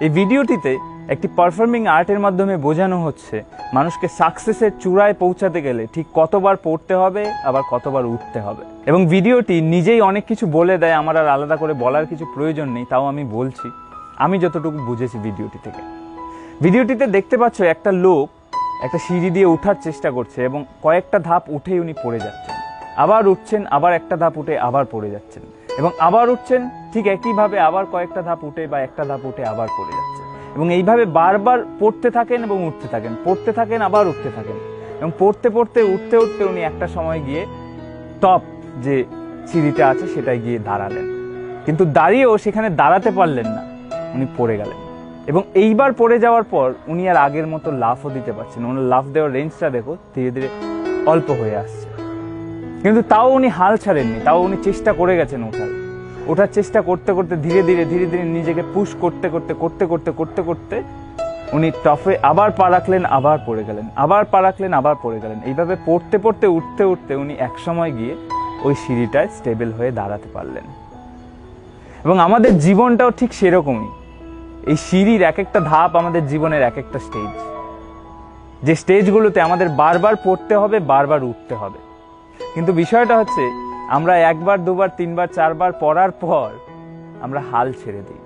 এই ভিডিওটিতে একটি পারফর্মিং আর্টের মাধ্যমে বোঝানো হচ্ছে মানুষকে সাকসেসের চূড়ায় পৌঁছাতে গেলে ঠিক কতবার পড়তে হবে, আবার কতবার উঠতে হবে। এবং ভিডিওটি নিজেই অনেক কিছু বলে দেয়, আমার আর আলাদা করে বলার কিছু প্রয়োজন নেই, তাও আমি বলছি আমি যতটুকু বুঝেছি ভিডিওটি থেকে। ভিডিওটিতে দেখতে পাচ্ছ একটা লোক একটা সিঁড়ি দিয়ে ওঠার চেষ্টা করছে এবং কয়েকটা ধাপ উঠেই উনি পড়ে যাচ্ছেন, আবার উঠছেন, আবার একটা ধাপ উঠে আবার পড়ে যাচ্ছেন, এবং আবার উঠছেন, ঠিক একইভাবে আবার কয়েকটা ধাপ উঠে বা একটা ধাপ উঠে আবার পড়ে যাচ্ছেন, এবং এইভাবে বারবার পড়তে থাকেন এবং উঠতে থাকেন, পড়তে থাকেন আবার উঠতে থাকেন, এবং পড়তে পড়তে উঠতে উঠতে উনি একটা সময় গিয়ে টপ যে সিঁড়িটা আছে সেটাই গিয়ে দাঁড়ালেন। কিন্তু দাঁড়িয়েও সেখানে দাঁড়াতে পারলেন না, উনি পড়ে গেলেন। এবং এইবার পড়ে যাওয়ার পর উনি আর আগের মতো লাফও দিতে পারছেন, ওনার লাফ দেওয়ার রেঞ্জটা দেখো ধীরে ধীরে অল্প হয়ে আসছে। কিন্তু তাও উনি হাল ছাড়েননি, তাও উনি চেষ্টা করে গেছেন ওঠার চেষ্টা করতে করতে ধীরে ধীরে ধীরে ধীরে নিজেকে পুশ করতে করতে করতে করতে করতে করতে উনি টপে আবার পা রাখলেন, আবার পড়ে গেলেন, আবার পা রাখলেন, আবার পড়ে গেলেন। এইভাবে পড়তে পড়তে উঠতে উঠতে উনি একসময় গিয়ে ওই সিঁড়িটায় স্টেবল হয়ে দাঁড়াতে পারলেন। এবং আমাদের জীবনটাও ঠিক সেরকমই। এই সিঁড়ির এক একটা ধাপ আমাদের জীবনের এক একটা স্টেজ, যে স্টেজগুলোতে আমাদের বারবার পড়তে হবে, বারবার উঠতে হবে। কিন্তু বিষয়টা হচ্ছে আমরা একবার, দুবার, তিনবার, চারবার পড়ার পর আমরা হাল ছেড়ে দিই।